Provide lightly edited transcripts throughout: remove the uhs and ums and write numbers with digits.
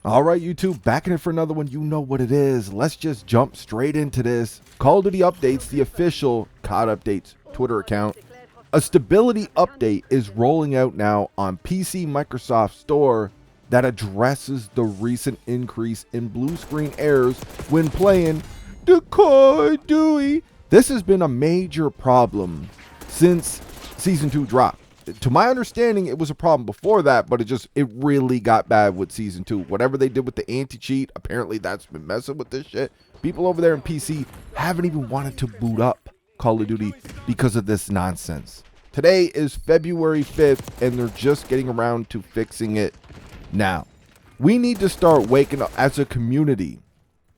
All right, YouTube, back in it for another one. You know what it is. Let's just jump straight into this. Call of Duty Updates, the official COD Updates Twitter account. A stability update is rolling out now on PC Microsoft Store that addresses the recent increase in blue screen errors when playing the Call of Duty. This has been a major problem since Season 2 dropped. To my understanding, it was a problem before that, but it really got bad with Season 2. Whatever they did with the anti-cheat, apparently that's been messing with this shit. People over there in PC haven't even wanted to boot up Call of Duty because of this nonsense. Today is February 5th, and they're just getting around to fixing it now. We need to start waking up as a community.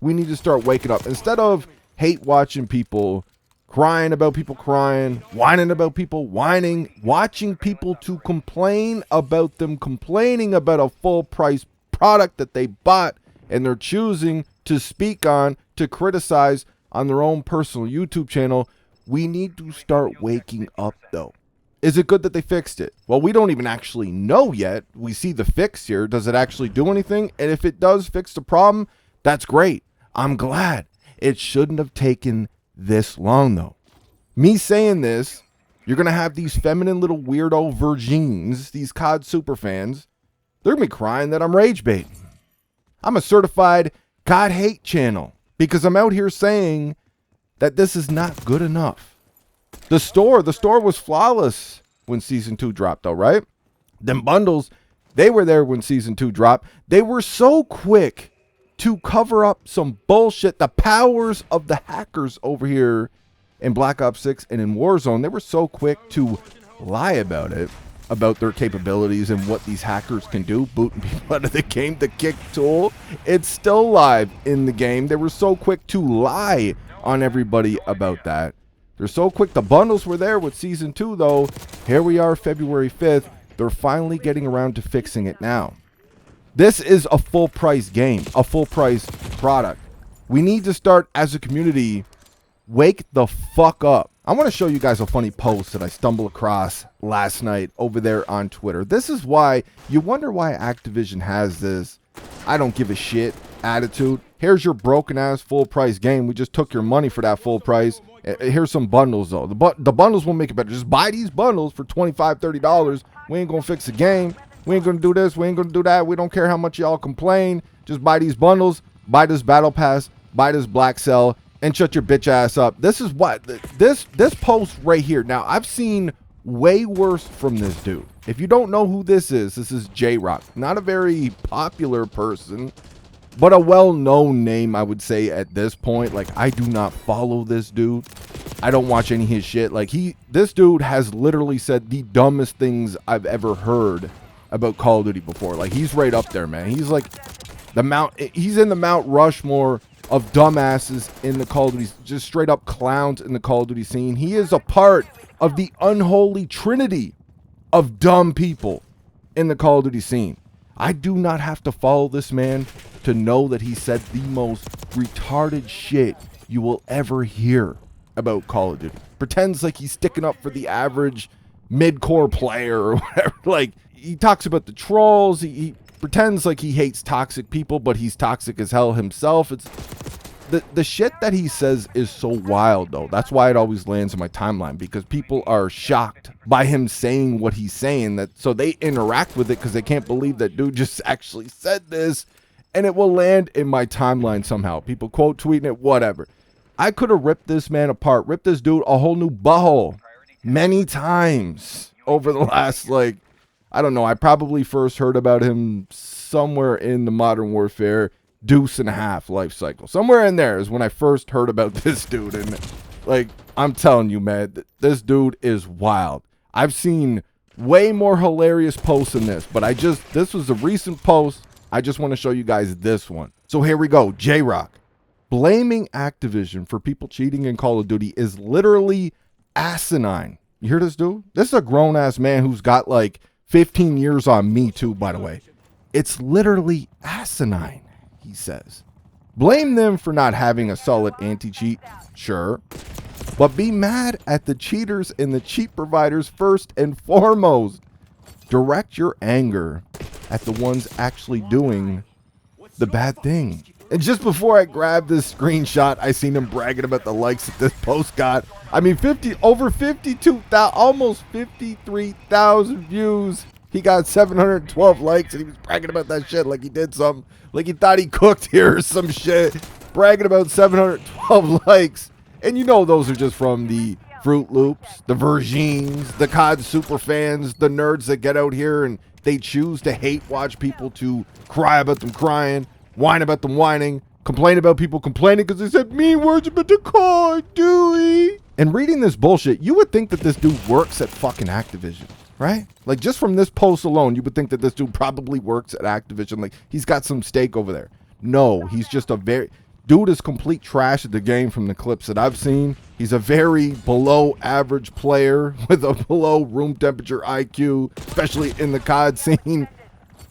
We need to start waking up. Instead of hate watching people crying about people crying, whining about people whining, watching people to complain about them complaining about a full price product that they bought and they're choosing to speak on, to criticize on their own personal YouTube channel. We need to start waking up though. Is it good that they fixed it? Well, we don't even actually know yet. We see the fix here. Does it actually do anything? And if it does fix the problem, that's great. I'm glad. It shouldn't have taken this long though. Me saying this, you're going to have these feminine little weirdo virgins, these COD super fans. They're going to be crying that I'm rage baiting. I'm a certified COD hate channel because I'm out here saying that this is not good enough. The store was flawless when Season 2 dropped though, right? Them bundles, they were there when Season 2 dropped. They were so quick to cover up some bullshit. The powers of the hackers over here in Black Ops 6 and in Warzone, they were so quick to lie about it, about their capabilities and what these hackers can do, booting people out of the game. The kick tool, it's still live in the game. They were so quick to lie on everybody about that. They're so quick. The bundles were there with Season 2 though. Here we are, February 5th. They're finally getting around to fixing it now. This is a full price game, a full price product. We need to start as a community, wake the fuck up. I want to show you guys a funny post that I stumbled across last night over there on Twitter. This is why you wonder why Activision has this I don't give a shit attitude. Here's your broken ass full price game. We just took your money for that full price. Here's some bundles though. The bundles will make it better. Just buy these bundles for $25, $30. We ain't gonna fix the game. We ain't going to do this. We ain't going to do that. We don't care how much y'all complain. Just buy these bundles, buy this battle pass, buy this black cell, and shut your bitch ass up. This is what this post right here. Now, I've seen way worse from this dude. If you don't know who this is Jrock. Not a very popular person, but a well-known name, I would say, at this point. Like, I do not follow this dude. I don't watch any of his shit. Like, this dude has literally said the dumbest things I've ever heard about Call of Duty before. Like, he's right up there, man. He's like he's in the Mount Rushmore of dumbasses in the Call of Duty, just straight up clowns in the Call of Duty scene. He is a part of the unholy trinity of dumb people in the Call of Duty scene. I do not have to follow this man to know that he said the most retarded shit you will ever hear about Call of Duty. Pretends like he's sticking up for the average mid-core player or whatever. Like, he talks about the trolls. He pretends like he hates toxic people, but he's toxic as hell himself. It's the shit that he says is so wild, though. That's why it always lands in my timeline, because people are shocked by him saying what he's saying. So they interact with it because they can't believe that dude just actually said this, and it will land in my timeline somehow. People quote tweeting it, whatever. I could have ripped this man apart, ripped this dude a whole new butthole many times over the last, like, I don't know. I probably first heard about him somewhere in the Modern Warfare Deuce and a Half life cycle. Somewhere in there is when I first heard about this dude. And, like, I'm telling you, man, this dude is wild. I've seen way more hilarious posts than this, but this was a recent post. I just want to show you guys this one. So here we go. Jrock. Blaming Activision for people cheating in Call of Duty is literally asinine. You hear this dude? This is a grown-ass man who's got, like, 15 years on me too, by the way. It's literally asinine, he says. Blame them for not having a solid anti-cheat, sure. But be mad at the cheaters and the cheat providers first and foremost. Direct your anger at the ones actually doing the bad thing. And just before I grabbed this screenshot, I seen him bragging about the likes that this post got. I mean, over 52,000, almost 53,000 views. He got 712 likes, and he was bragging about that shit like he did something, like he thought he cooked here or some shit. Bragging about 712 likes. And you know those are just from the Fruit Loops, the Virgins, the COD super fans, the nerds that get out here and they choose to hate watch people to cry about them crying, whine about them whining, complain about people complaining because they said mean words about the Call of Duty. And reading this bullshit, you would think that this dude works at fucking Activision, right? Like, just from this post alone, you would think that this dude probably works at Activision. Like, he's got some stake over there. No, he's just a dude is complete trash at the game from the clips that I've seen. He's a very below average player with a below room temperature IQ, especially in the COD scene.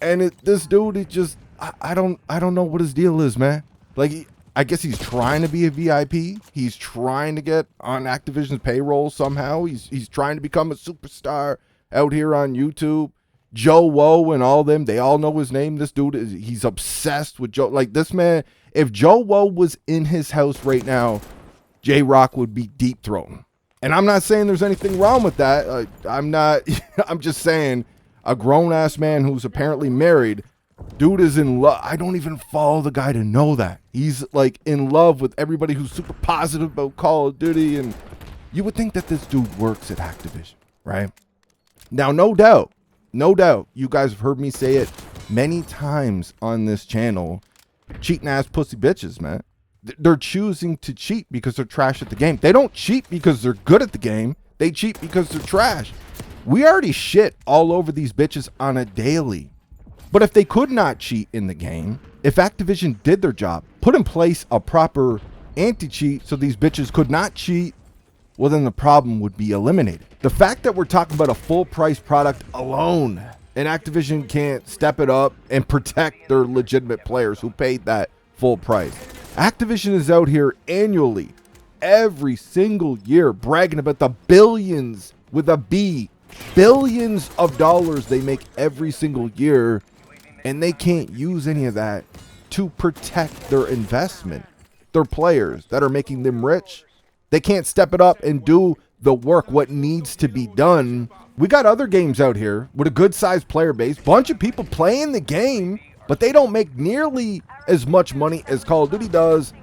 And this dude is just, I don't know what his deal is, man. Like, I guess he's trying to be a VIP. He's trying to get on Activision's payroll somehow. He's trying to become a superstar out here on YouTube. Joe Woe and all them, they all know his name. This dude he's obsessed with Joe. Like, this man, if Joe Woe was in his house right now, Jrock would be deep throating. And I'm not saying there's anything wrong with that. I'm just saying a grown-ass man who's apparently married, dude is in love. I don't even follow the guy to know that. He's like in love with everybody who's super positive about Call of Duty. And you would think that this dude works at Activision, right? Now, no doubt, you guys have heard me say it many times on this channel. Cheating ass pussy bitches, man. They're choosing to cheat because they're trash at the game. They don't cheat because they're good at the game. They cheat because they're trash. We already shit all over these bitches on a daily. But if they could not cheat in the game, if Activision did their job, put in place a proper anti-cheat so these bitches could not cheat, well, then the problem would be eliminated. The fact that we're talking about a full price product alone and Activision can't step it up and protect their legitimate players who paid that full price. Activision is out here annually, every single year, bragging about the billions with a B, billions of dollars they make every single year, and they can't use any of that to protect their investment, their players that are making them rich. They can't step it up and do the work, what needs to be done. We got other games out here with a good sized player base, bunch of people playing the game, but they don't make nearly as much money as Call of Duty does,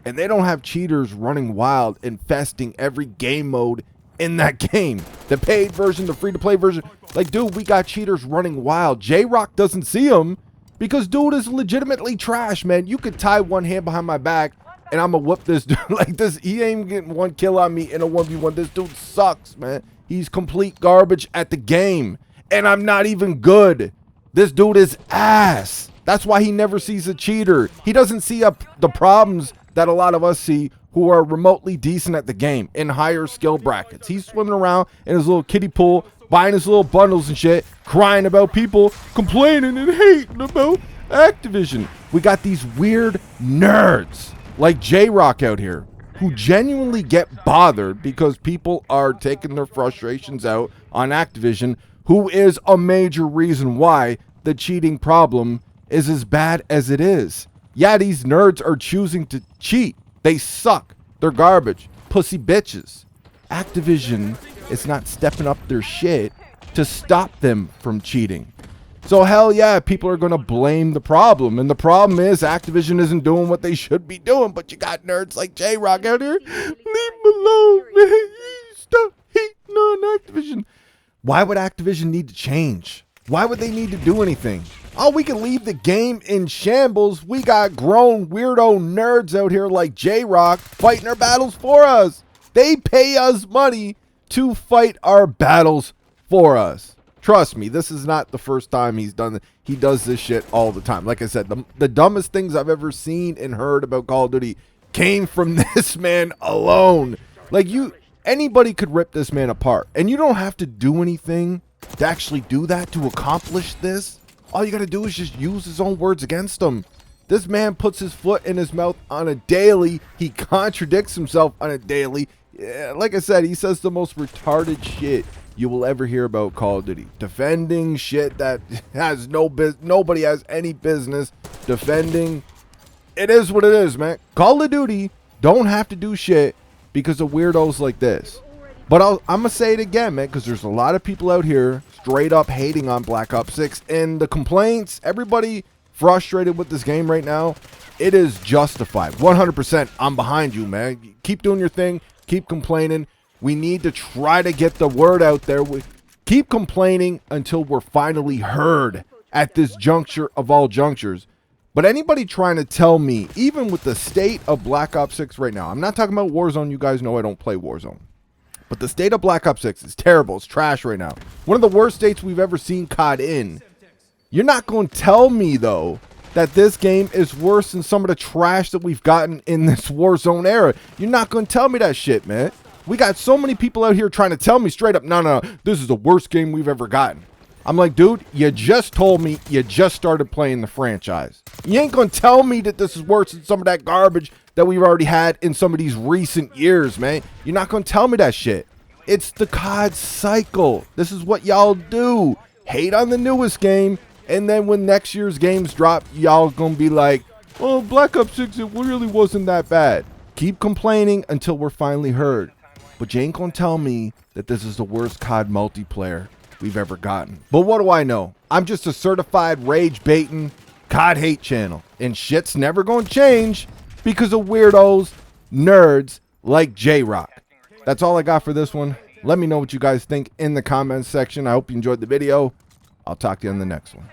and they don't have cheaters running wild, infesting every game mode in that game. The paid version, the free-to-play version. Like, dude, we got cheaters running wild. Jrock doesn't see them because dude is legitimately trash, man. You could tie one hand behind my back and I'm gonna whoop this dude like this. He ain't getting one kill on me in a 1v1. This dude sucks, man. He's complete garbage at the game, and I'm not even good. This dude is ass. That's why he never sees a cheater. He doesn't see the problems that a lot of us see who are remotely decent at the game in higher skill brackets. He's swimming around in his little kiddie pool, buying his little bundles and shit, crying about people complaining and hating about Activision. We got these weird nerds like Jrock out here who genuinely get bothered because people are taking their frustrations out on Activision, who is a major reason why the cheating problem is as bad as it is. Yeah, these nerds are choosing to cheat. They suck. They're garbage. Pussy bitches. Activision is not stepping up their shit to stop them from cheating. So hell yeah, people are going to blame the problem. And the problem is Activision isn't doing what they should be doing. But you got nerds like Jrock out here. Leave me alone, man. Stop hating on Activision. Why would Activision need to change? Why would they need to do anything? Oh, we can leave the game in shambles. We got grown weirdo nerds out here like Jrock fighting our battles for us. They pay us money to fight our battles for us. Trust me, this is not the first time he's done it. He does this shit all the time. Like I said, the dumbest things I've ever seen and heard about Call of Duty came from this man alone. Like, anybody could rip this man apart. And you don't have to do anything to actually do that, to accomplish this. All you got to do is just use his own words against him. This man puts his foot in his mouth on a daily. He contradicts himself on a daily. Yeah, like I said, he says the most retarded shit you will ever hear about Call of Duty. Defending shit that has nobody has any business defending. It is what it is, man. Call of Duty don't have to do shit because of weirdos like this. But I'm going to say it again, man, because there's a lot of people out here straight up hating on Black Ops 6. And the complaints, everybody frustrated with this game right now, it is justified. 100%, I'm behind you, man. Keep doing your thing. Keep complaining. We need to try to get the word out there. We keep complaining until we're finally heard at this juncture of all junctures. But anybody trying to tell me, even with the state of Black Ops 6 right now, I'm not talking about Warzone. You guys know I don't play Warzone. But the state of Black Ops 6 is terrible. It's trash right now. One of the worst states we've ever seen COD in. You're not going to tell me, though, that this game is worse than some of the trash that we've gotten in this Warzone era. You're not going to tell me that shit, man. We got so many people out here trying to tell me straight up, no, this is the worst game we've ever gotten. I'm like, dude, you just told me you just started playing the franchise. You ain't going to tell me that this is worse than some of that garbage that we've already had in some of these recent years, man. You're not going to tell me that shit. It's the COD cycle. This is what y'all do. Hate on the newest game, and then when next year's games drop, y'all going to be like, oh, Black Ops 6, it really wasn't that bad. Keep complaining until we're finally heard. But you ain't going to tell me that this is the worst COD multiplayer we've ever gotten. But what do I know? I'm just a certified rage-baiting COD hate channel. And shit's never going to change because of weirdos, nerds like Jrock. That's all I got for this one. Let me know what you guys think in the comments section. I hope you enjoyed the video. I'll talk to you in the next one.